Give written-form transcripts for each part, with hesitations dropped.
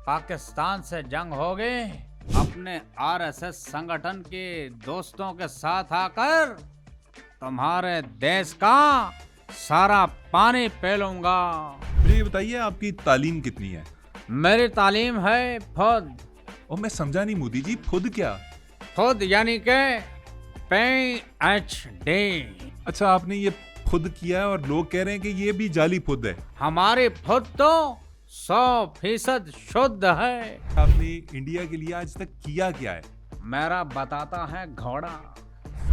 पाकिस्तान से जंग हो गई, अपने आरएसएस संगठन के दोस्तों के साथ आकर तुम्हारे देश का सारा पानी पी लूंगा। मुझे ये बताइए आपकी तालीम कितनी है? मेरी तालीम है फौज। और मैं समझा नहीं मोदी जी, खुद क्या? खुद यानी के PhD। अच्छा, आपने ये खुद किया है और लोग कह रहे हैं कि ये भी जाली खुद है। हमारी खुद तो 100% शुद्ध है। आपने इंडिया के लिए आज तक किया क्या है? मेरा बताता है घोड़ा।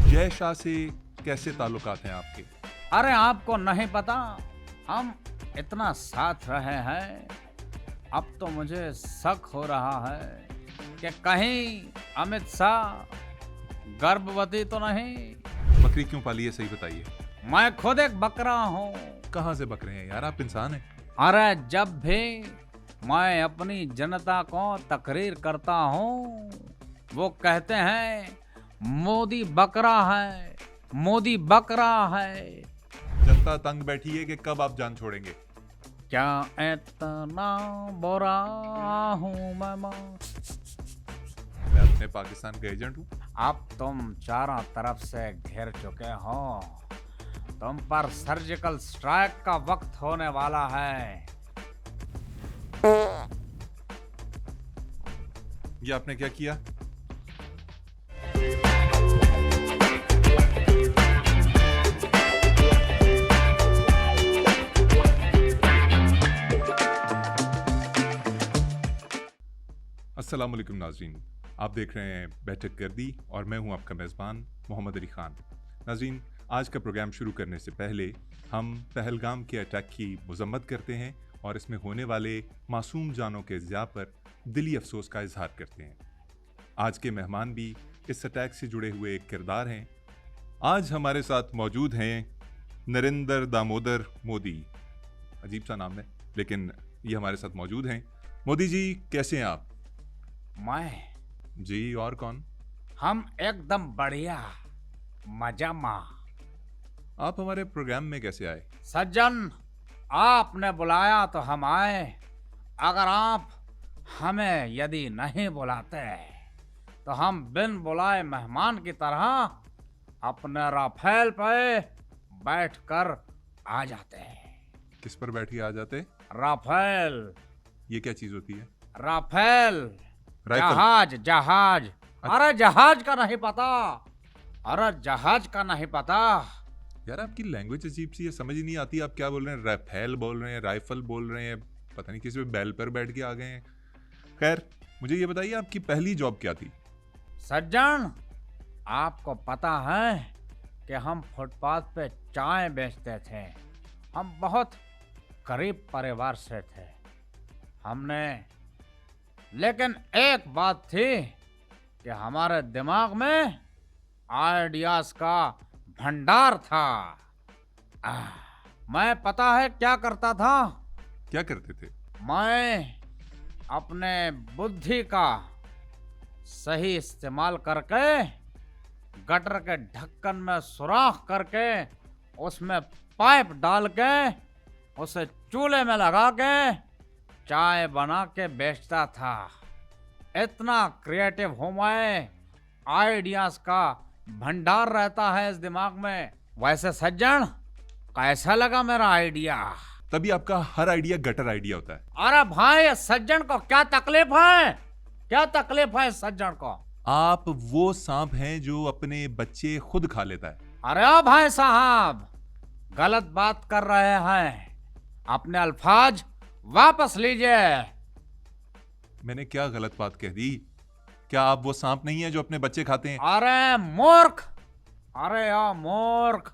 जय शाह से कैसे ताल्लुकात हैं आपके? अरे आपको नहीं पता, हम इतना साथ रहे हैं, अब तो मुझे शक हो रहा है कि कहीं अमित शाह गर्भवती तो नहीं। बकरी क्यों पाली है, सही बताइए। मैं खुद एक बकरा हूँ। कहाँ से बकरे हैं यार, आप इंसान हैं। अरे जब भी मैं अपनी जनता को तकरीर करता हूँ, वो कहते हैं मोदी बकरा है, मोदी बकरा है। जनता तंग बैठी है कि कब आप जान छोड़ेंगे। क्या इतना बुरा हूँ मैं अपने पाकिस्तान का एजेंट हूँ। अब तुम चारों तरफ से घिर चुके हो, तुम पर सर्जिकल स्ट्राइक का वक्त होने वाला है। ये आपने क्या किया? अस्सलाम वालेकुम नाज़रीन, आप देख रहे हैं बैठक गर्दी और मैं हूं आपका मेज़बान मोहम्मद अली ख़ान। नाज़रीन, आज का प्रोग्राम शुरू करने से पहले हम पहलगाम के अटैक की मज़म्मत करते हैं और इसमें होने वाले मासूम जानों के ज़िया पर दिली अफसोस का इजहार करते हैं। आज के मेहमान भी इस अटैक से जुड़े हुए एक किरदार हैं। आज हमारे साथ मौजूद हैं नरेंद्र दामोदर मोदी। अजीब सा नाम है, लेकिन ये हमारे साथ मौजूद हैं। मोदी जी, कैसे हैं आप? मैं जी, और कौन? हम एकदम बढ़िया, मजा मा। आप हमारे प्रोग्राम में कैसे आए? सज्जन, आपने बुलाया तो हम आए। अगर आप हमें यदि नहीं बुलाते तो हम बिन बुलाए मेहमान की तरह अपने राफेल पे बैठकर आ जाते। किस पर बैठ के आ जाते? राफेल। ये क्या चीज होती है? Rafale rifle? जहाज, जहाज। अरे जहाज का नहीं पता? अरे जहाज का नहीं पता? यार, आपकी लैंग्वेज अजीब सी है, समझ ही नहीं आती। आप क्या बोल रहे हैं? राफेल बोल रहे हैं, राइफल बोल रहे हैं, पता नहीं किसी बैल पर बैठ के आ गए हैं। खैर, मुझे ये बताइए, आपकी पहली जॉब क्या थी? सज्जन, आपको पता है कि हम फुटपाथ पे चाय बेचते थे। हम बहुत गरीब परिवार से थे। हमने, लेकिन एक बात थी कि हमारे दिमाग में आइडियाज का भंडार था। मैं पता है क्या करता था? क्या करते थे? मैं अपने बुद्धि का सही इस्तेमाल करके गटर के ढक्कन में सुराख करके उसमें पाइप डाल के उसे चूल्हे में लगा के चाय बना के बेचता था। इतना क्रिएटिव हूं मैं, आइडियाज का भंडार रहता है इस दिमाग में। वैसे सज्जन, कैसा लगा मेरा आइडिया? तभी आपका हर आइडिया गटर आइडिया होता है। अरे भाई, सज्जन को क्या तकलीफ है? क्या तकलीफ है सज्जन को? आप वो सांप हैं जो अपने बच्चे खुद खा लेता है। अरे ओ भाई साहब, गलत बात कर रहे हैं। अपने अल्फाज वापस लीजिए। मैंने क्या गलत बात कह दी? क्या आप वो सांप नहीं है जो अपने बच्चे खाते हैं? अरे मूर्ख, अरे ओ मूर्ख,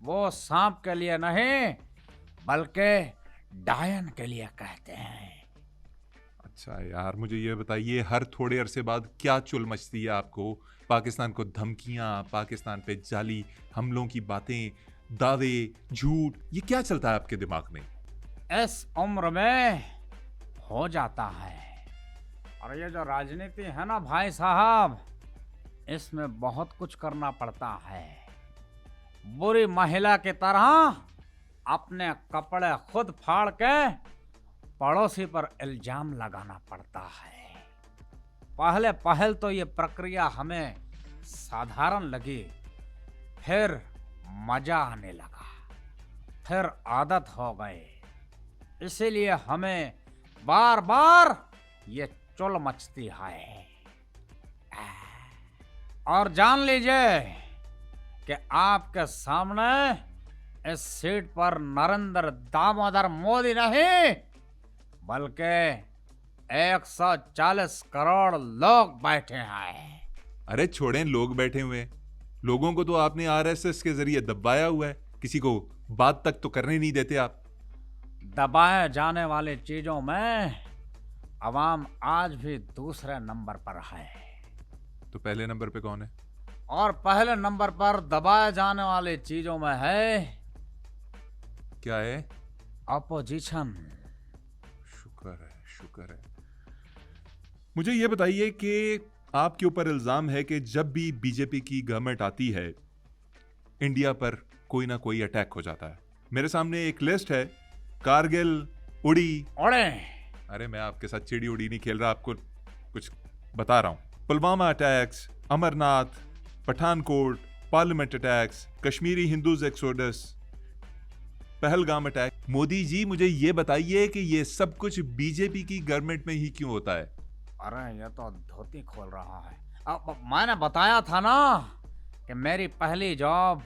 वो सांप के लिए नहीं बल्कि डायन के लिए कहते हैं। अच्छा यार, मुझे ये बताइए, हर थोड़े अरसे बाद क्या चुल मचती है आपको? पाकिस्तान को धमकियां, पाकिस्तान पे जाली हमलों की बातें, दावे, झूठ, ये क्या चलता है आपके दिमाग में? इस उम्र में हो जाता है। और ये जो राजनीति है ना भाई साहब, इसमें बहुत कुछ करना पड़ता है। बुरी महिला की तरह अपने कपड़े खुद फाड़ के पड़ोसी पर इल्जाम लगाना पड़ता है। पहले पहल तो ये प्रक्रिया हमें साधारण लगी, फिर मजा आने लगा, फिर आदत हो गई। इसीलिए हमें बार बार ये चुल मचती है। और जान लीजिए कि आपके सामने इस सीट पर नरेंद्र दामोदर मोदी नहीं, बल्कि 140 करोड़ लोग बैठे हैं। अरे छोड़ें, लोग बैठे हुए हैं। लोगों को तो आपने आरएसएस के जरिए दबाया हुआ है, किसी को बात तक तो करने नहीं देते आप। दबाए जाने वाली चीजों में अवाम आज भी दूसरे नंबर पर है। तो पहले नंबर पे कौन है? और पहले नंबर पर दबाए जाने वाली चीजों में है क्या है? अपोजिशन। शुक्र है, शुक्र है। मुझे ये बताइए कि आपके ऊपर इल्जाम है कि जब भी बीजेपी की गवर्नमेंट आती है, इंडिया पर कोई ना कोई अटैक हो जाता है। मेरे सामने एक लिस्ट है, कारगिल, उड़ी। ओड़े अरे मैं आपके साथ चिड़ी उड़ी नहीं खेल रहा, आपको कुछ बता रहा हूं। Pulwama attacks, Amarnath, Pathankot, parliament attacks, Kashmiri Hindus exodus, Pahalgam attack. Modi ji मुझे ये बताइए कि ये सब कुछ बीजेपी की गवर्नमेंट में ही क्यों होता है? अरे ये तो धोती खोल रहा है। अब मैंने बताया था ना कि मेरी पहली जॉब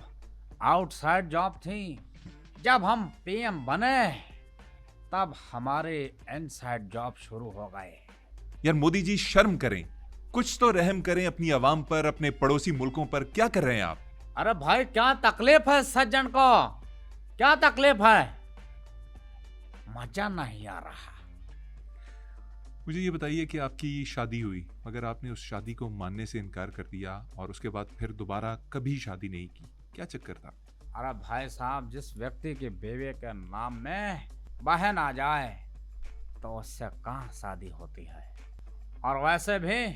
आउटसाइड जॉब थी। जब हम पीएम बने तब हमारे इनसाइड जॉब शुरू हो गए। यार मोदी जी शर्म करें, कुछ तो रहम करें अपनी आवाम पर, अपने पड़ोसी मुल्कों पर। क्या कर रहे हैं आप? अरे भाई क्या तकलीफ है सज्जन को? क्या तकलीफ है? मजा नहीं आ रहा। मुझे ये बताइए कि आपकी शादी हुई, मगर आपने उस शादी को मानने से इनकार कर दिया और उसके बाद फिर दोबारा कभी शादी नहीं की। क्या चक्कर था? अरे भाई साहब, जिस व्यक्ति के बेवे के नाम में बहन आ जाए तो उससे कहाँ शादी होती है। और वैसे भी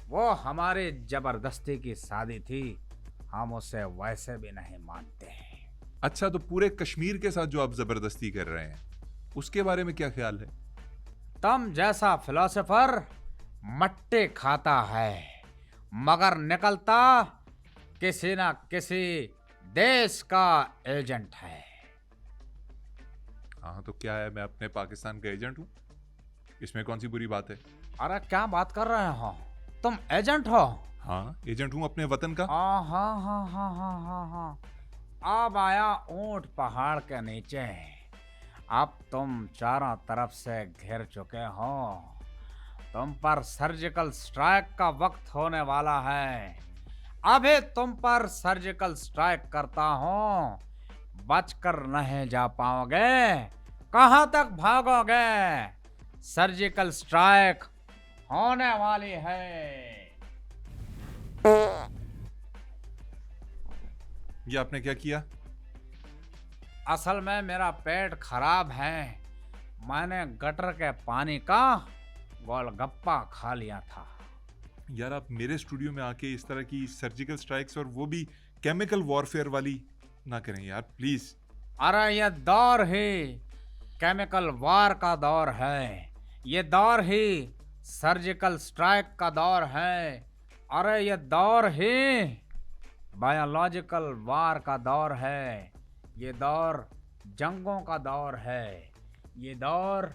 वो हमारी जबरदस्ती की शादी थी, हम उसे वैसे भी नहीं मानते हैं। अच्छा, तो पूरे कश्मीर के साथ जो आप जबरदस्ती कर रहे हैं उसके बारे में क्या ख्याल है? तुम जैसा फिलोसोफर मट्टी खाता है मगर निकलता किसी ना किसी देश का एजेंट है। हाँ तो क्या है, मैं अपने पाकिस्तान का एजेंट हूँ, इसमें कौन सी बुरी बात है? अरे क्या बात कर रहे हो? तुम एजेंट हो? हाँ एजेंट हूँ अपने वतन का। हाँ हाँ हाँ हाँ हाँ हाँ हाँ। अब आया ऊंट पहाड़ के नीचे। अब तुम चारों तरफ से घिर चुके हो। तुम पर सर्जिकल स्ट्राइक का वक्त होने वाला है। अभी तुम पर सर्जिकल स्ट्राइक करता हूँ, बचकर नहीं जा पाओगे। कहाँ तक भागोगे? सर्जिकल स्ट्राइक होने वाली है। ये आपने क्या किया? असल में मेरा पेट खराब है। मैंने गटर के पानी का गोलगप्पा खा लिया था। यार आप मेरे स्टूडियो में आके इस तरह की सर्जिकल स्ट्राइक्स और वो भी केमिकल वॉरफेयर वाली ना करें यार, प्लीज। अरे ये दौर ही केमिकल वार का दौर है। ये दौर ही सर्जिकल स्ट्राइक का दौर है। अरे ये दौर ही बायोलॉजिकल वार का दौर है। ये दौर जंगों का दौर है। ये दौर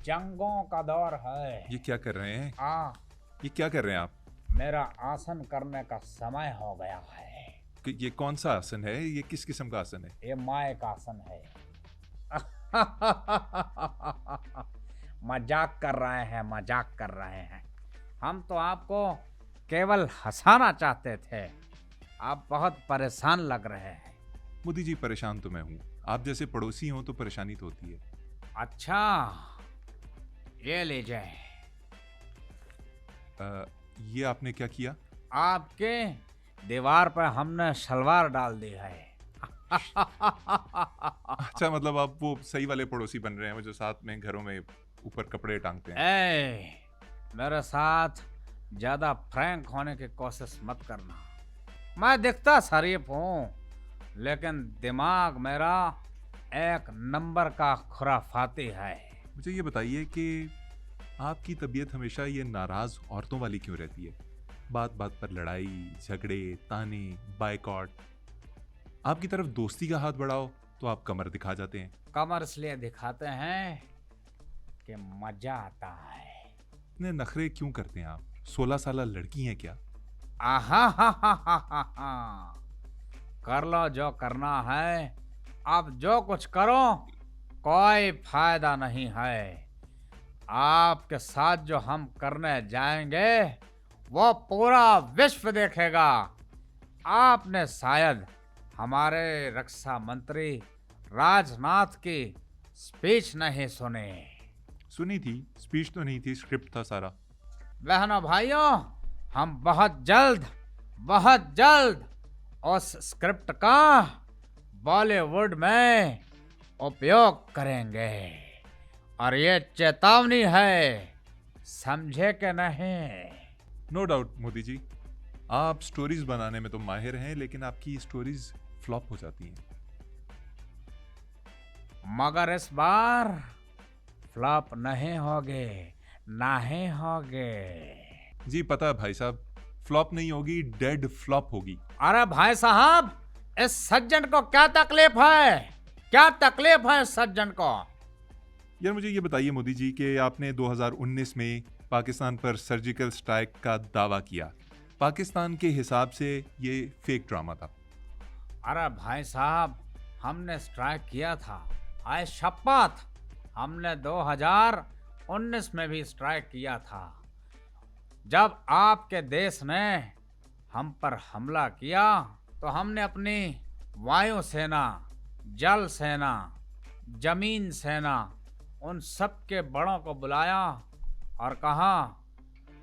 जंगों का दौर है। ये क्या कर रहे हैं? आ ये क्या कर रहे हैं आप? मेरा आसन करने का समय हो गया है। कि ये कौन सा आसन है? ये किस किस्म का आसन है? ये माय का आसन है। मजाक कर रहे हैं, मजाक कर रहे हैं। हम तो आपको केवल हंसाना चाहते थे। आप बहुत परेशान लग रहे हैं। मोदी जी परेशान तो मैं हूँ, आप जैसे पड़ोसी हो तो परेशानी तो होती है। अच्छा ये लीजिए। ये आपने क्या किया? आपके दीवार पर हमने सलवार डाल दी है। अच्छा, मतलब आप वो सही वाले पड़ोसी बन रहे हैं, वो जो साथ में घरों में ऊपर कपड़े टांगते हैं। मेरे साथ ज्यादा फ्रैंक होने की कोशिश मत करना। मैं दिखता शरीफ हूँ, लेकिन दिमाग मेरा एक नंबर का खुराफाती है। मुझे ये बताइए कि आपकी तबीयत हमेशा ये नाराज़ औरतों वाली क्यों रहती है? बात बात पर लड़ाई, झगड़े, ताने, बायकॉट। आपकी तरफ दोस्ती का हाथ बढ़ाओ तो आप कमर दिखा जाते हैं। कमर इसलिए दिखाते हैं कि मजा आता है। इतने नखरे क्यों करते हैं आप? 16 साल लड़की हैं क्या? आहा हा हा हा हा हा। कर लो जो करना है, अब जो कुछ करो कोई फायदा नहीं है। आपके साथ जो हम करने जाएंगे वो पूरा विश्व देखेगा। आपने शायद हमारे रक्षा मंत्री राजनाथ की स्पीच नहीं सुनी। सुनी थी, स्पीच तो नहीं थी, स्क्रिप्ट था सारा। बहनों भाइयों, हम बहुत जल्द उस स्क्रिप्ट का बॉलीवुड में उपयोग करेंगे। और ये चेतावनी है, समझे कि नहीं? नो डाउट मोदी जी, आप स्टोरीज बनाने में तो माहिर हैं, लेकिन आपकी स्टोरीज फ्लॉप हो जाती हैं। मगर इस बार फ्लॉप नहीं होगे। जी पता है भाई साहब, फ्लॉप नहीं होगी, डेड फ्लॉप होगी। अरे भाई साहब, इस सज्जन को क्या तकलीफ है? क्या तकलीफ है इस सज्जन को? यार मुझे ये बताइए मोदी जी कि आपने 2019 में पाकिस्तान पर सर्जिकल स्ट्राइक का दावा किया। पाकिस्तान के हिसाब से ये फेक ड्रामा था। अरे भाई साहब, हमने स्ट्राइक किया था, आए शपथ। हमने 2019 में भी स्ट्राइक किया था, जब आपके देश ने हम पर हमला किया तो हमने अपनी वायु सेना, जल सेना, जमीन सेना, उन सब के बड़ों को बुलाया और कहा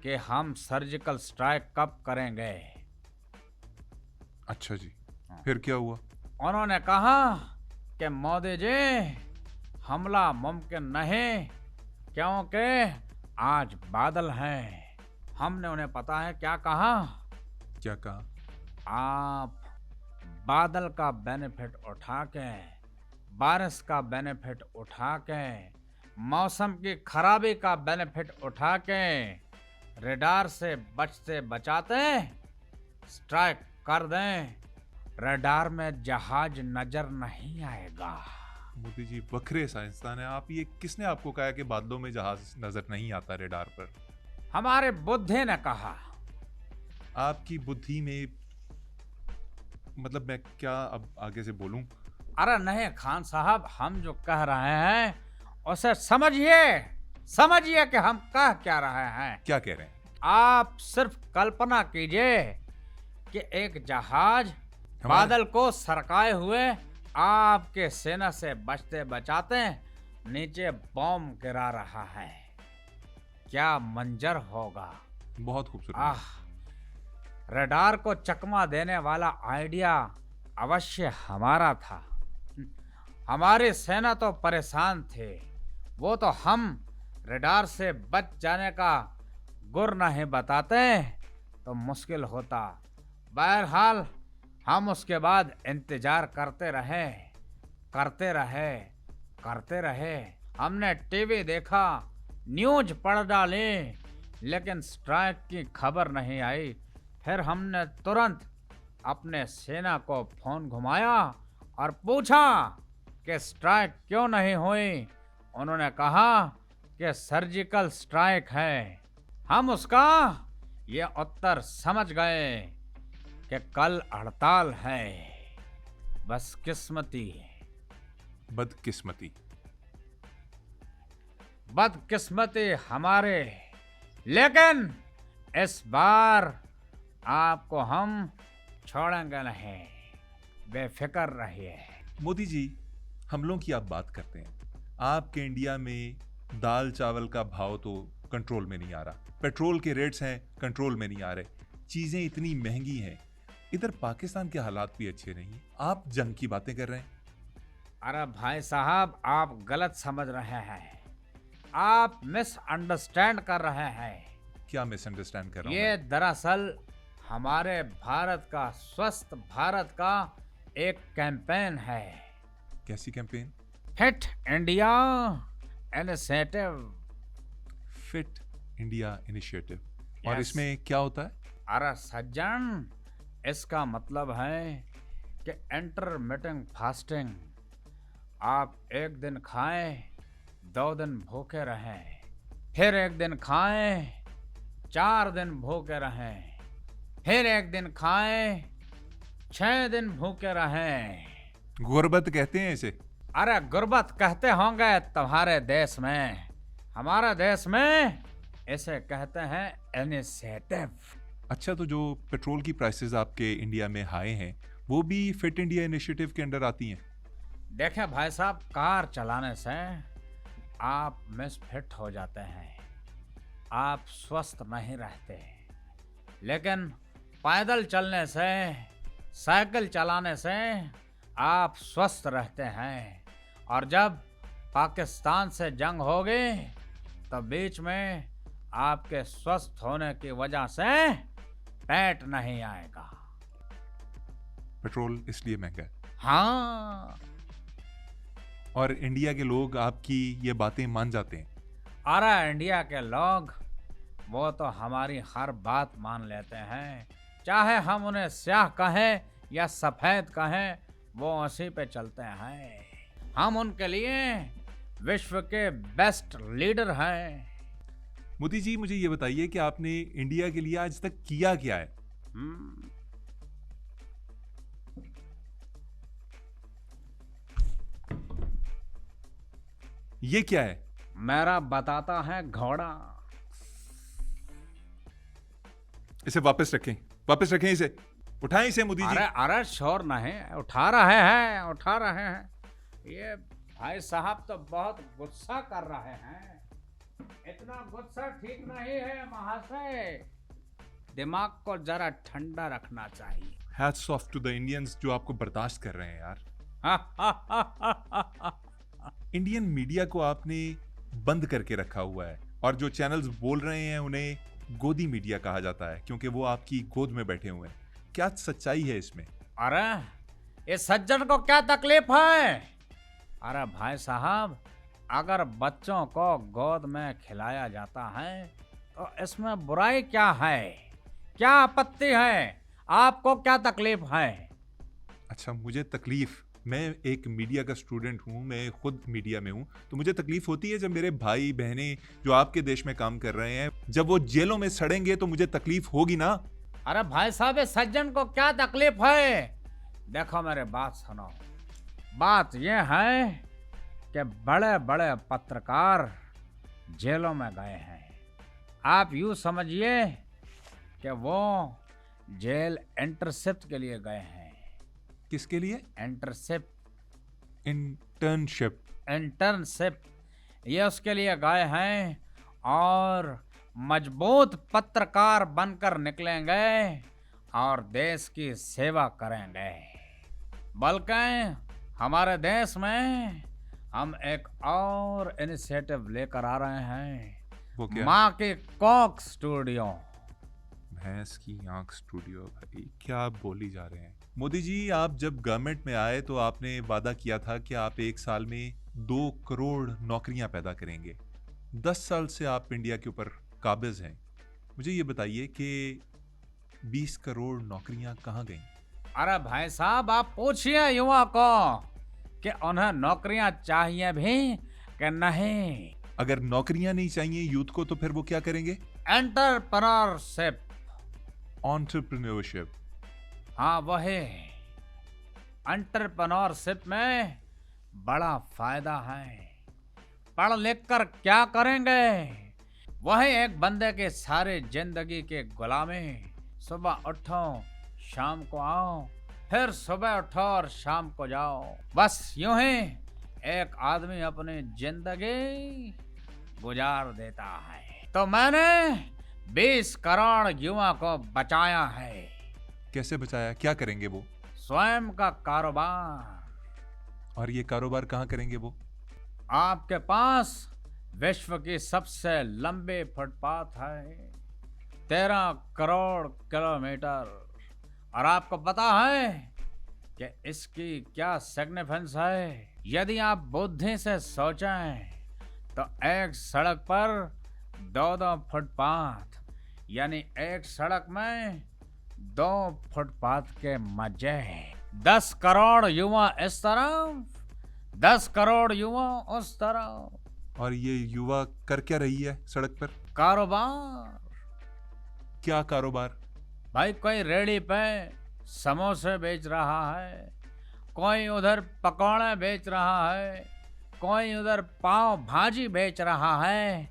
कि हम सर्जिकल स्ट्राइक कब करेंगे। अच्छा जी, फिर क्या हुआ? उन्होंने कहा कि मोदी जी, हमला मुमकिन नहीं, क्योंकि आज बादल हैं। हमने उन्हें पता है क्या कहा? क्या कहा? आप बादल का बेनिफिट उठा के, बारिश का बेनिफिट उठा के, मौसम की खराबी का बेनिफिट उठा के रडार से बचते बचाते स्ट्राइक कर दें। रडार में जहाज नजर नहीं आएगा। मोदी जी बखरे साइंसदान है आप। ये किसने आपको कहा कि बादलों में जहाज नजर नहीं आता रडार पर? हमारे बुद्धि ने कहा। आपकी बुद्धि में मतलब मैं क्या अब आगे से बोलूं? अरे नहीं खान साहब, हम जो कह रहे हैं उसे समझिए कि हम कह क्या रहे हैं। क्या कह रहे हैं? आप सिर्फ कल्पना कीजिए कि एक जहाज बादल को सरकाए हुए आपके सेना से बचते बचाते नीचे बॉम्ब गिरा रहा है। क्या मंजर होगा। बहुत खूबसूरत। आह, रडार को चकमा देने वाला आइडिया अवश्य हमारा था। हमारी सेना तो परेशान थे, वो तो हम रडार से बच जाने का गुर नहीं बताते तो मुश्किल होता। बहरहाल हम उसके बाद इंतजार करते रहे। हमने टीवी देखा, न्यूज पढ़ डाली, लेकिन स्ट्राइक की खबर नहीं आई। फिर हमने तुरंत अपने सेना को फोन घुमाया और पूछा कि स्ट्राइक क्यों नहीं हुई। उन्होंने कहा कि सर्जिकल स्ट्राइक है। हम उसका ये उत्तर समझ गए कि कल हड़ताल है। बदकिस्मती हमारे, लेकिन इस बार आपको हम छोड़ेंगे नहीं, बेफिक्र रहिए। मोदी जी, हमलों की आप बात करते हैं। आपके इंडिया में दाल चावल का भाव तो कंट्रोल में नहीं आ रहा, पेट्रोल के रेट्स हैं कंट्रोल में नहीं आ रहे, चीजें इतनी महंगी हैं। इधर पाकिस्तान के हालात भी अच्छे नहीं हैं, आप जंग की बातें कर रहे हैं। अरे भाई साहब, आप गलत समझ रहे हैं, आप मिसअंडरस्टैंड कर रहे हैं। क्या मिसअंडरस्टैंड कर रहा हूं ये दरअसल हमारे भारत का, स्वस्थ भारत का एक कैंपेन है। कैसी campaign? Fit India, initiative. Fit India initiative. और Yes. इसमें क्या होता है? अरे सज्जन, इसका मतलब है कि इंटरमिटेंट फास्टिंग। आप एक दिन खाएं, 2 दिन भूखे रहें, फिर एक दिन खाएं, 4 दिन भूखे रहें, फिर एक दिन खाएं, 6 दिन भूखे रहें। गुर्बत कहते हैं इसे। अरे गुर्बत कहते होंगे तुम्हारे देश में, हमारे देश में इसे कहते हैं इनिशिएटिव। अच्छा, तो जो पेट्रोल की प्राइसेस आपके इंडिया में हाई हैं वो भी फिट इंडिया इनिशिएटिव के अंडर आती हैं? देखें भाई साहब, कार चलाने से आप मिसफिट हो जाते हैं, आप स्वस्थ नहीं रहते। लेकिन पैदल चलने से, साइकिल चलाने से आप स्वस्थ रहते हैं। और जब पाकिस्तान से जंग होगी तो बीच में आपके स्वस्थ होने की वजह से पेट नहीं आएगा। पेट्रोल इसलिए महंगा है। हाँ, और इंडिया के लोग आपकी ये बातें मान जाते हैं? अरे इंडिया के लोग वो तो हमारी हर बात मान लेते हैं, चाहे हम उन्हें स्याह कहें या सफेद कहें, वो उसी पे चलते हैं। हम उनके लिए विश्व के बेस्ट लीडर हैं। मोदी जी, मुझे ये बताइए कि आपने इंडिया के लिए आज तक किया क्या है? हम्म, ये क्या है? मेरा बताता है घोड़ा। इसे वापस रखें, वापस रखें इसे, उठाएं इसे मोदी जी। अरे अरे शोर नहीं, उठा रहे हैं, उठा रहे हैं। ये भाई साहब तो बहुत गुस्सा कर रहे हैं। इतना गुस्सा ठीक नहीं है महाशय, दिमाग को जरा ठंडा रखना चाहिए। Hats off to the Indians जो आपको बर्दाश्त कर रहे हैं यार। इंडियन मीडिया को आपने बंद करके रखा हुआ है और जो चैनल्स बोल रहे हैं उन्हें गोदी मीडिया कहा जाता है क्योंकि वो आपकी गोद में बैठे हुए हैं। क्या सच्चाई है इसमें? अरे इस सज्जन को क्या तकलीफ है? अरे भाई साहब, अगर बच्चों को गोद में खिलाया जाता है तो इसमें बुराई क्या है? क्या आपत्ति है? आपको क्या तकलीफ है? अच्छा, मुझे तकलीफ, मैं एक मीडिया का स्टूडेंट हूँ, मैं खुद मीडिया में हूँ, तो मुझे तकलीफ होती है जब मेरे भाई बहनें जो आपके देश में काम कर रहे हैं जब वो जेलों में सड़ेंगे तो मुझे तकलीफ होगी ना। अरे भाई साहब, इस सज्जन को क्या तकलीफ है? देखो मेरे बात सुनो। बात यह है कि बड़े बड़े पत्रकार जेलों में गए हैं। आप यूं समझिए कि वो जेल इंटर्नशिप के लिए गए हैं। किसके लिए? Internship, internship. इंटर्नशिप ये उसके लिए गए हैं और मजबूत पत्रकार बनकर निकलेंगे और देश की सेवा करेंगे। बल्कि हमारे देश में हम एक और इनिशिएटिव लेकर आ रहे हैं। वो क्या? माँ की कोक स्टूडियो। भैंस की आंख स्टूडियो। भाई क्या आप बोली जा रहे हैं? मोदी जी, आप जब गवर्नमेंट में आए तो आपने वादा किया था कि आप एक साल में 2 करोड़ नौकरियां पैदा करेंगे। 10 साल से आप इंडिया के ऊपर काबिज हैं। मुझे ये बताइए कि 20 करोड़ नौकरियां कहाँ गईं? अरे भाई साहब, आप पूछिए युवा को कि उन्हें नौकरियां चाहिए भी कि नहीं। अगर नौकरियां नहीं चाहिए यूथ को तो फिर वो क्या करेंगे? एंटरप्रेन्योरशिप। एंटरप्रेन्योरशिप। हाँ वही। एंटरप्रेन्योरशिप में बड़ा फायदा है। पढ़ लिख कर क्या करेंगे? वही एक बंदे के सारे जिंदगी के गुलामी। सुबह उठो, शाम को आओ, फिर सुबह उठो और शाम को जाओ। बस यूं ही एक आदमी अपनी जिंदगी गुजार देता है। तो मैंने 20 करोड़ युवा को बचाया है। कैसे बचाया? क्या करेंगे वो? स्वयं का कारोबार। और ये कारोबार कहाँ करेंगे वो? आपके पास विश्व की सबसे लंबी फुटपाथ है, 13 करोड़ किलोमीटर। और आपको पता है कि इसकी क्या सिग्निफिकेंस है? यदि आप बुद्धि से सोचें तो एक सड़क पर 2-2 फुटपाथ, यानी एक सड़क में 2 फुटपाथ के मजे। 10 करोड़ युवा इस तरफ, 10 करोड़ युवा उस तरफ। और ये युवा कर क्या रही है सड़क पर? कारोबार। क्या कारोबार? भाई कोई रेहड़ी पे समोसे बेच रहा है, कोई उधर पकौड़े बेच रहा है, कोई उधर पाव भाजी बेच रहा है,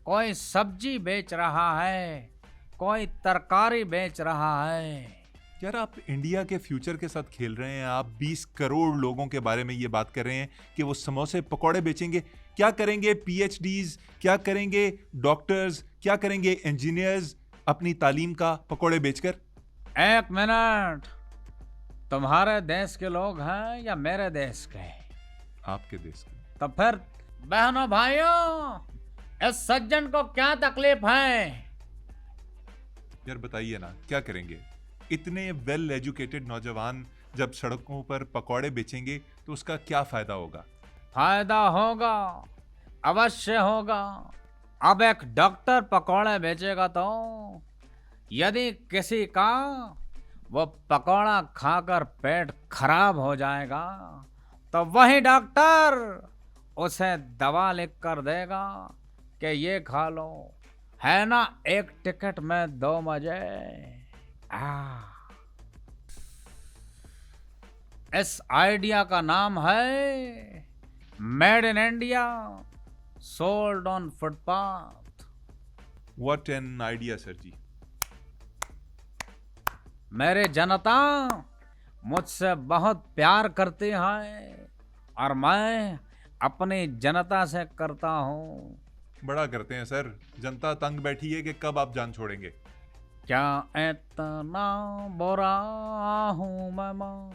कोई सब्जी बेच रहा है, कोई तरकारी बेच रहा है। यार आप इंडिया के फ्यूचर के साथ खेल रहे हैं। आप 20 करोड़ लोगों के बारे में ये बात कर रहे हैं कि वो समोसे पकौड़े बेचेंगे। क्या करेंगे पीएचडीज, क्या करेंगे डॉक्टर्स, क्या करेंगे इंजीनियर्स अपनी तालीम का पकौड़े बेचकर? एक मिनट, तुम्हारे देश के लोग हैं या मेरे देश के? आपके देश के। तो फिर बहनों भाइयों, इस सज्जन को क्या तकलीफ है? यार बताइए ना, क्या करेंगे? इतने वेल एजुकेटेड नौजवान जब सड़कों पर पकौड़े बेचेंगे तो उसका क्या फायदा होगा? फायदा होगा, अवश्य होगा। अब एक डॉक्टर पकौड़े बेचेगा तो यदि किसी का वो पकौड़ा खाकर पेट खराब हो जाएगा तो वही डॉक्टर उसे दवा लिख कर देगा कि ये खा लो, है ना एक टिकट में 2 मजे। इस आइडिया का नाम है made in India, sold on footpath. What an idea sir ji. मेरे जनता मुझसे बहुत प्यार करती है और मैं अपनी जनता से करता हूँ। बड़ा करते हैं सर। जनता तंग बैठी है कि कब आप जान छोड़ेंगे। क्या इतना बुरा हूँ मैं माँ,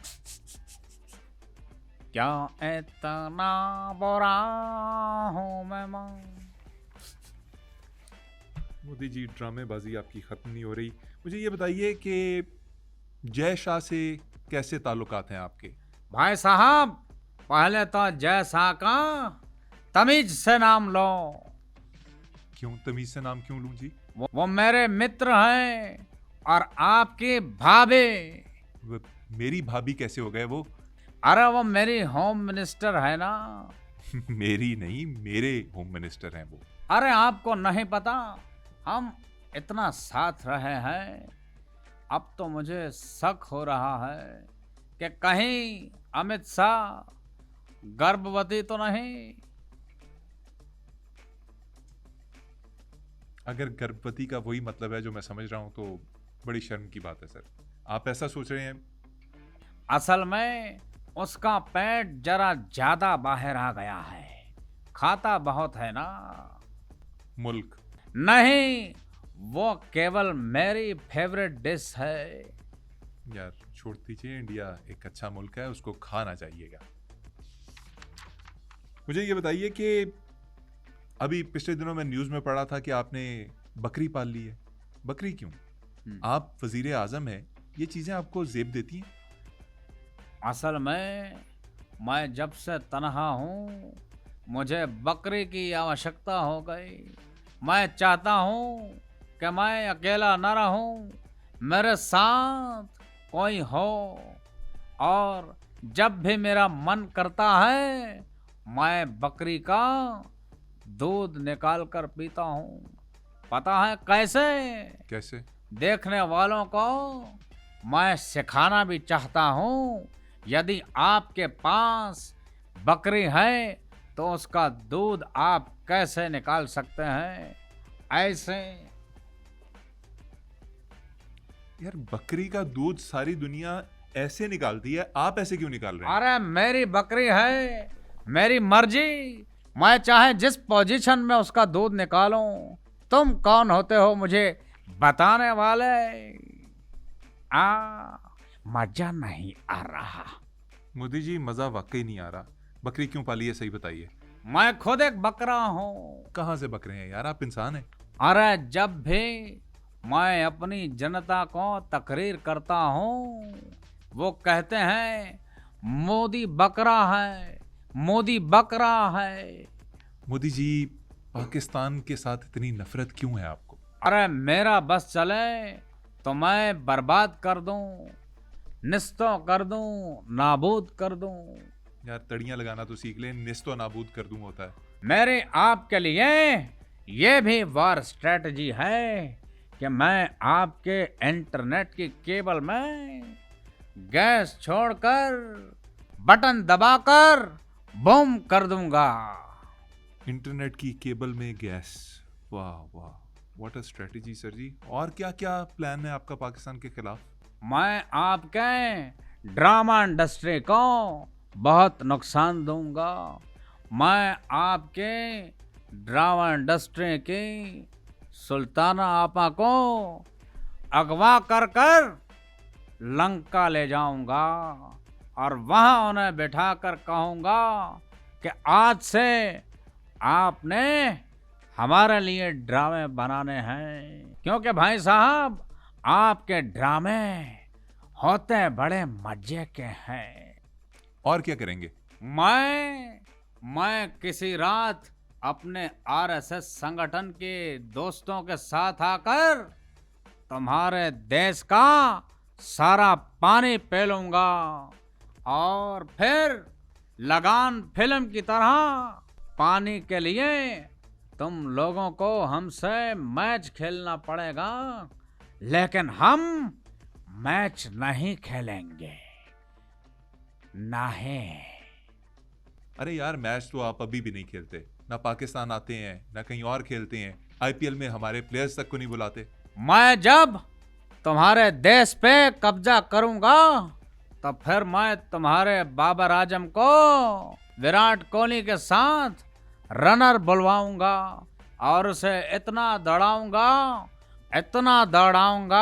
क्या इतना बुरा हूँ मैं माँ। मोदी जी ड्रामेबाजी आपकी खत्म नहीं हो रही। मुझे ये बताइए कि जय शाह से कैसे ताल्लुकात हैं आपके? भाई साहब, पहले तो जय शाह का तमीज से नाम लो। क्यों तमीज से नाम क्यों लूं जी? वो मेरे मित्र हैं और आपकी भाभी। मेरी भाभी कैसे हो गए वो? अरे वो मेरी होम मिनिस्टर है ना। मेरी नहीं, मेरे होम मिनिस्टर हैं वो। अरे आपको नहीं पता, हम इतना साथ रहे हैं, अब तो मुझे शक हो रहा है कि कहीं अमित शाह गर्भवती तो नहीं। अगर गर्भवती का वही मतलब है जो मैं समझ रहा हूं तो बड़ी शर्म की बात है सर। आप ऐसा सोच रहे हैं? असल में उसका पेट जरा ज्यादा बाहर आ गया है, खाता बहुत है ना। मुल्क नहीं, वो केवल मेरी फेवरेट डिश है। यार छोड़ दीजिए, इंडिया एक अच्छा मुल्क है, उसको खाना चाहिएगा। मुझे ये बताइए कि अभी पिछले दिनों में न्यूज़ में पढ़ा था कि आपने बकरी पाल ली है। बकरी क्यों? आप वजीर आजम हैं, ये चीज़ें आपको जेब देती हैं? असल में मैं जब से तन्हा हूँ, मुझे बकरी की आवश्यकता हो गई। मैं चाहता हूँ कि मैं अकेला न रहूँ, मेरे साथ कोई हो, और जब भी मेरा मन करता है मैं बकरी का दूध निकाल कर पीता हूँ। पता है कैसे? कैसे? देखने वालों को मैं सिखाना भी चाहता हूँ। यदि आपके पास बकरी है तो उसका दूध आप कैसे निकाल सकते हैं, ऐसे। यार बकरी का दूध सारी दुनिया ऐसे निकालती है, आप ऐसे क्यों निकाल रहे हैं? अरे मेरी बकरी है, मेरी मर्जी, मैं चाहे जिस पोजीशन में उसका दूध निकालूं। तुम कौन होते हो मुझे बताने वाले? मजा नहीं आ रहा। मोदी जी मजा वाकई नहीं आ रहा। बकरी क्यों पाली है, सही बताइए। मैं खुद एक बकरा हूँ। कहाँ से बकरे हैं यार, आप इंसान हैं। अरे जब भी मैं अपनी जनता को तकरीर करता हूँ, वो कहते हैं मोदी बकरा है, मोदी बकरा है। मोदी जी, पाकिस्तान के साथ इतनी नफरत क्यों है आपको? अरे मेरा बस चले तो मैं बर्बाद कर दूं, निस्तो कर दूं, नाबूद कर दूं। यार तड़ियां लगाना तो सीख ले, निस्तो नाबूद कर दूं होता है। मेरे आपके लिए ये भी वॉर स्ट्रेटजी है कि मैं आपके इंटरनेट की केबल में गैस छोड़कर बटन दबाकर बूम कर दूंगा। इंटरनेट की केबल में गैस, वाह वाह, व्हाट अ स्ट्रेटजी सर जी। और क्या क्या प्लान है आपका पाकिस्तान के खिलाफ? मैं आपके ड्रामा इंडस्ट्री को बहुत नुकसान दूंगा। मैं आपके ड्रामा इंडस्ट्री की सुल्ताना आपा को अगवा कर कर लंका ले जाऊंगा और वहां उन्हें बिठाकर कहूंगा कि आज से आपने हमारे लिए ड्रामे बनाने हैं, क्योंकि भाई साहब आपके ड्रामे होते बड़े मजे के हैं। और क्या करेंगे? मैं किसी रात अपने आरएसएस संगठन के दोस्तों के साथ आकर तुम्हारे देश का सारा पानी पी लूंगा और फिर लगान फिल्म की तरह पानी के लिए तुम लोगों को हमसे मैच खेलना पड़ेगा, लेकिन हम मैच नहीं खेलेंगे, नहीं। अरे यार, मैच तो आप अभी भी नहीं खेलते, ना पाकिस्तान आते हैं ना कहीं और खेलते हैं। आईपीएल में हमारे प्लेयर्स तक को नहीं बुलाते। मैं जब तुम्हारे देश पे कब्जा करूंगा तो फिर मैं तुम्हारे बाबर आजम को विराट कोहली के साथ रनर बुलवाऊंगा और उसे इतना दौड़ाऊंगा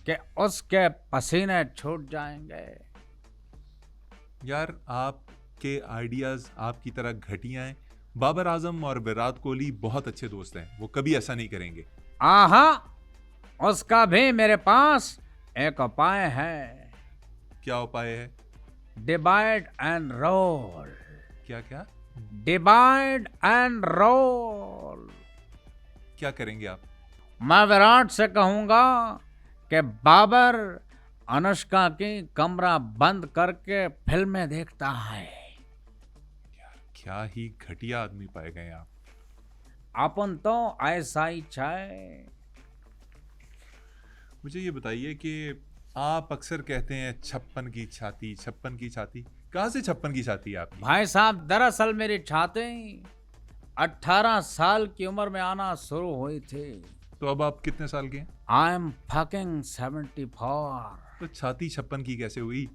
कि उसके पसीने छूट जाएंगे। यार आपके आइडियाज आपकी तरह घटिया हैं। बाबर आजम और विराट कोहली बहुत अच्छे दोस्त हैं, वो कभी ऐसा नहीं करेंगे। आहा, उसका भी मेरे पास एक उपाय है। क्या उपाय है? Divide and rule. क्या क्या? Divide and rule. क्या करेंगे आप? मैं विराट से कहूंगा कि बाबर अनुष्का की कमरा बंद करके फिल्में देखता है। यार क्या ही घटिया आदमी पाए गए आप। अपन तो ऐसा ही चाहे। मुझे ये बताइए कि आप अक्सर कहते हैं 56 की छाती, 56 की छाती। कहाँ से 56 की छाती है आपकी? भाई साहब, दरअसल मेरी छाती 18 साल की उम्र में आना शुरू हुई थी। तो अब आप कितने साल के हैं? I am fucking 74। तो छाती 56 की कैसे हुई?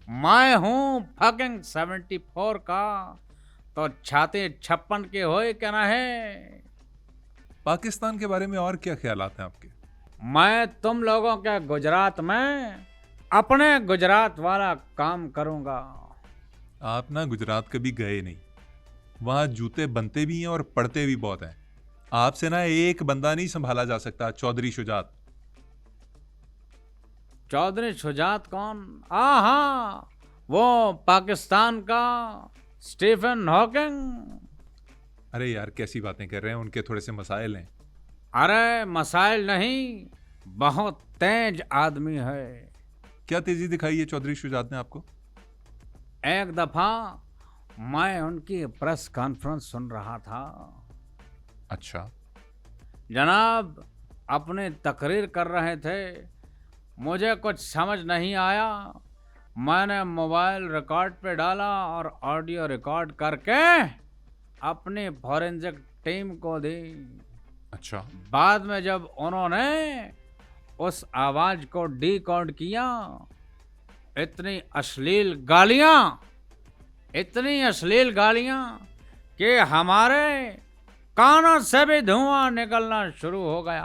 मैं हूँ फकिंग 74 का, तो छाती 56 की हो क्या ना है। पाकिस्तान के बारे में और क्या ख्यालात हैं आपके? मैं तुम लोगों के गुजरात में अपने गुजरात वाला काम करूंगा। आप ना गुजरात कभी गए नहीं। वहां जूते बनते भी हैं और पड़ते भी बहुत हैं। आपसे ना एक बंदा नहीं संभाला जा सकता। चौधरी शुजात। चौधरी शुजात कौन? हाँ, वो पाकिस्तान का स्टीफन हॉकिंग। अरे यार कैसी बातें कर रहे हैं, उनके थोड़े से मसाइल हैं। अरे मसाइल नहीं, बहुत तेज आदमी है। क्या तेजी दिखाई है चौधरी शुजात ने आपको? एक दफा मैं उनकी प्रेस कॉन्फ्रेंस सुन रहा था। अच्छा। जनाब अपनी तकरीर कर रहे थे, मुझे कुछ समझ नहीं आया। मैंने मोबाइल रिकॉर्ड पे डाला और ऑडियो रिकॉर्ड करके अपनी फॉरेंसिक टीम को दी। अच्छा। बाद में जब उन्होंने उस आवाज को डिकोड किया, इतनी अश्लील गालियां कि हमारे कानों से भी धुआं निकलना शुरू हो गया।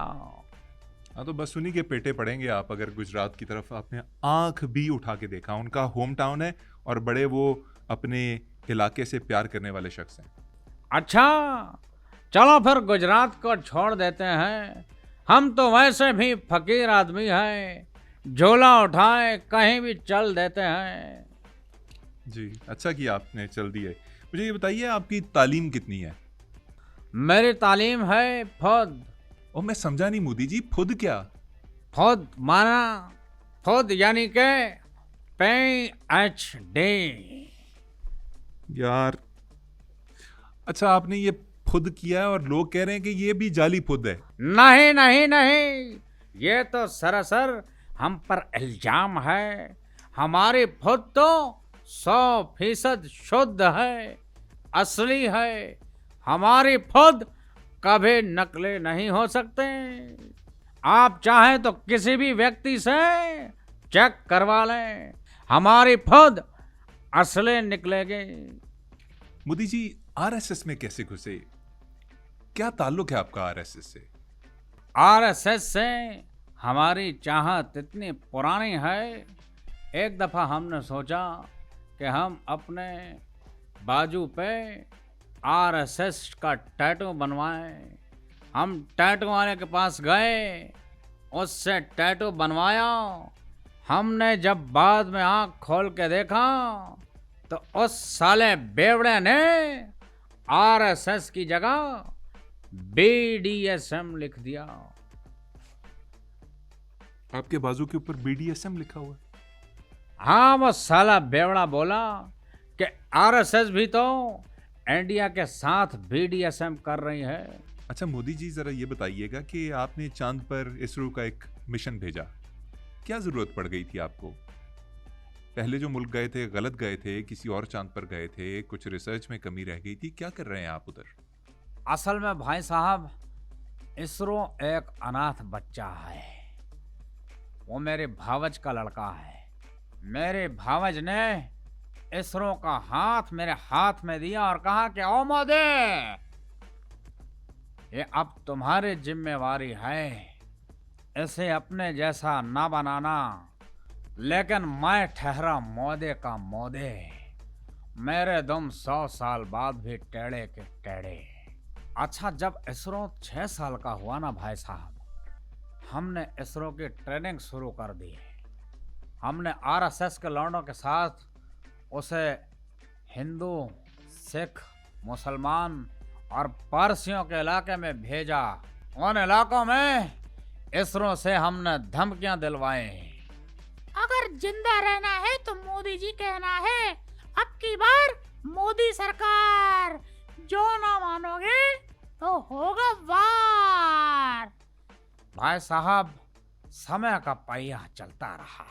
हाँ, तो बस उन्हीं के पेटे पड़ेंगे आप अगर गुजरात की तरफ आपने आंख भी उठा के देखा। उनका होम टाउन है और बड़े वो अपने इलाके से प्यार करने वाले शख्स हैं। अच्छा, चलो फिर गुजरात को छोड़ देते हैं। हम तो वैसे भी फकीर आदमी हैं, झोला उठाए कहीं भी चल देते हैं। जी, अच्छा किया आपने चल दिए। मुझे ये बताइए आपकी तालीम कितनी है? मेरी तालीम है फौद। और मैं समझा नहीं मोदी जी, खुद क्या? फौद माना, फौद यानी के PhD। यार, अच्छा आपने ये खुद किया है और लोग कह रहे हैं कि ये भी जाली खुद है। नहीं नहीं नहीं, ये तो सरासर हम पर इल्जाम है। हमारी खुद तो 100% शुद्ध है, असली है। हमारी खुद कभी नकली नहीं हो सकते। आप चाहें तो किसी भी व्यक्ति से चेक करवा लें, हमारी खुद असली निकलेगी। मोदी जी, आरएसएस में कैसे घुसे? क्या ताल्लुक है आपका आरएसएस से? आरएसएस से हमारी चाहत इतनी पुरानी है। एक दफा हमने सोचा कि हम अपने बाजू पे आरएसएस का टैटू बनवाएं। हम टैटू वाले के पास गए, उससे टैटू बनवाया। हमने जब बाद में आंख खोल के देखा तो उस साले बेवड़े ने आरएसएस की जगह BDSM लिख दिया। आपके बाजू के ऊपर BDSM लिखा हुआ है? हाँ, वो साला बेवड़ा बोला कि आरएसएस भी तो इंडिया के साथ BDSM कर रही है। अच्छा मोदी जी, जरा ये बताइएगा कि आपने चांद पर इसरो का एक मिशन भेजा, क्या जरूरत पड़ गई थी आपको? पहले जो मुल्क गए थे गलत गए थे, किसी और चांद पर गए थे, कुछ रिसर्च में कमी रह गई थी, क्या कर रहे हैं आप उधर? असल में भाई साहब, इसरो एक अनाथ बच्चा है। वो मेरे भावज का लड़का है। मेरे भावज ने इसरो का हाथ मेरे हाथ में दिया और कहा कि ओ मोदी, ये अब तुम्हारी जिम्मेवारी है, इसे अपने जैसा ना बनाना। लेकिन मैं ठहरा मोदी का मोदी। मेरे दुम 100 साल बाद भी टेढ़े के टेढ़े। अच्छा, जब इसरो 6 साल का हुआ ना भाई साहब, हमने इसरो की ट्रेनिंग शुरू कर दी। हमने आरएसएस के लौंडों के साथ उसे हिंदू, सिख, मुसलमान और पारसियों के इलाके में भेजा। उन इलाकों में इसरो से हमने धमकियां दिलवाई। अगर जिंदा रहना है तो मोदी जी कहना है, अब की बार मोदी सरकार, जो ना मानोगे तो होगा वार। भाई साहब, समय का पहिया चलता रहा।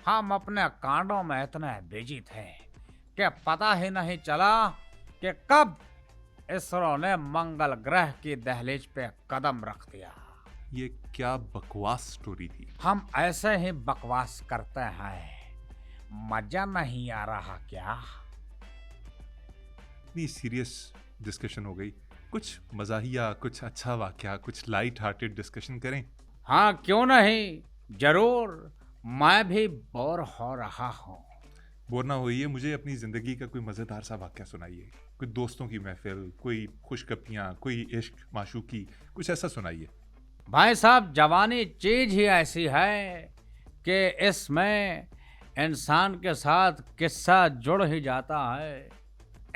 हम अपने कांडों में इतने बिजी थे कि पता ही नहीं चला कि कब इसरो ने मंगल ग्रह की दहलीज पे कदम रख दिया। ये क्या बकवास स्टोरी थी? हम ऐसे ही बकवास करते हैं, मजा नहीं आ रहा क्या? इतनी सीरियस डिस्कशन हो गई, कुछ मजाहिया, कुछ अच्छा वाकया, कुछ लाइट हार्टेड डिस्कशन करें। हाँ, क्यों नहीं, जरूर। मैं भी बोर हो रहा हूँ। बोर ना होइए, मुझे अपनी जिंदगी का कोई मजेदार सा वाकया सुनाइए। कोई दोस्तों की महफिल, कोई खुशगपियाँ, कोई इश्क माशूकी, कुछ ऐसा सुनाइए। भाई साहब, जवानी चीज ही ऐसी है कि इसमें इंसान के साथ किस्सा जुड़ ही जाता है।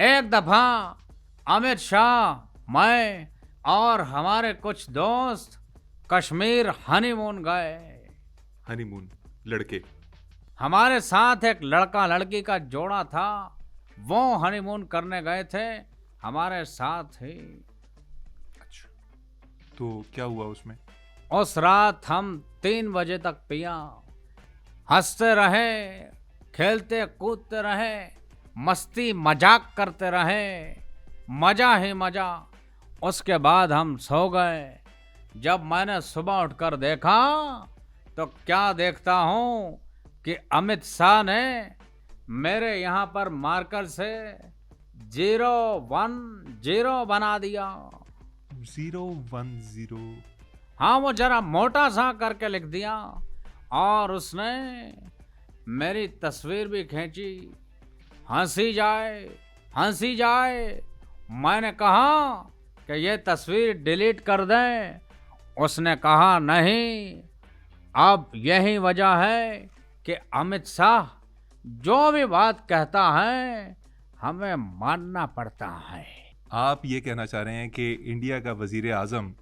एक दफा अमित शाह, मैं और हमारे कुछ दोस्त कश्मीर हनीमून गए। हनीमून, लड़के? हमारे साथ एक लड़का लड़की का जोड़ा था। वो हनीमून करने गए थे हमारे साथ ही। अच्छा, तो क्या हुआ उसमें? उस रात हम 3 बजे तक पिया, हंसते रहे, खेलते कूदते रहे, मस्ती मजाक करते रहे, मजा ही मजा। उसके बाद हम सो गए। जब मैंने सुबह उठकर देखा तो क्या देखता हूँ कि अमित शाह ने मेरे यहाँ पर मार्कर से 010 बना दिया। 010? हाँ, वो जरा मोटा सा करके लिख दिया। और उसने मेरी तस्वीर भी खींची। हंसी जाए, हंसी जाए। मैंने कहा कि ये तस्वीर डिलीट कर दें। उसने कहा नहीं, अब यही वजह है कि अमित शाह जो भी बात कहता है हमें मानना पड़ता है। आप ये कहना चाह रहे हैं कि इंडिया का वजीर आजम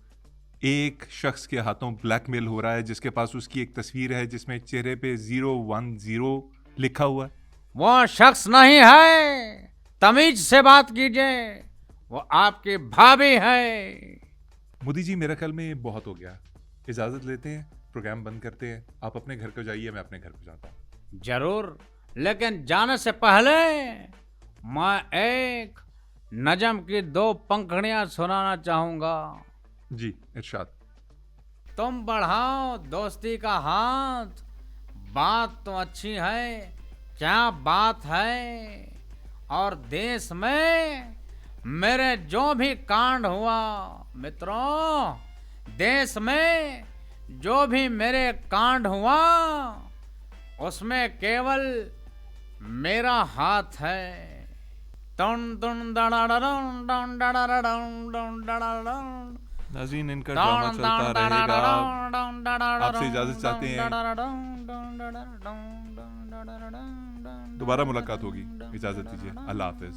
एक शख्स के हाथों ब्लैकमेल हो रहा है जिसके पास उसकी एक तस्वीर है जिसमें चेहरे पे 010 लिखा हुआ है? वो शख्स नहीं है, तमीज से बात कीजिए, वो आपकी भाभी है। मोदी जी, मेरा ख्याल में बहुत हो गया, इजाजत लेते हैं, प्रोग्राम बंद करते हैं। आप अपने घर को जाइए, मैं अपने घर को जाता हूँ। जरूर, लेकिन जाने से पहले मैं एक नजम की 2 पंखुड़ियां सुनाना चाहूंगा। जी, इरशाद। तुम बढ़ाओ दोस्ती का हाथ, बात तो अच्छी है, क्या बात है। और देश में मेरे जो भी कांड हुआ, मित्रों, देश में जो भी मेरे कांड हुआ उसमें केवल मेरा हाथ है। नाज़रीन, इनका ड्रामा चलता रहेगा। आपसे इजाजत चाहते हैं। दोबारा मुलाकात होगी, इजाजत दीजिए। अल्लाह हाफिज।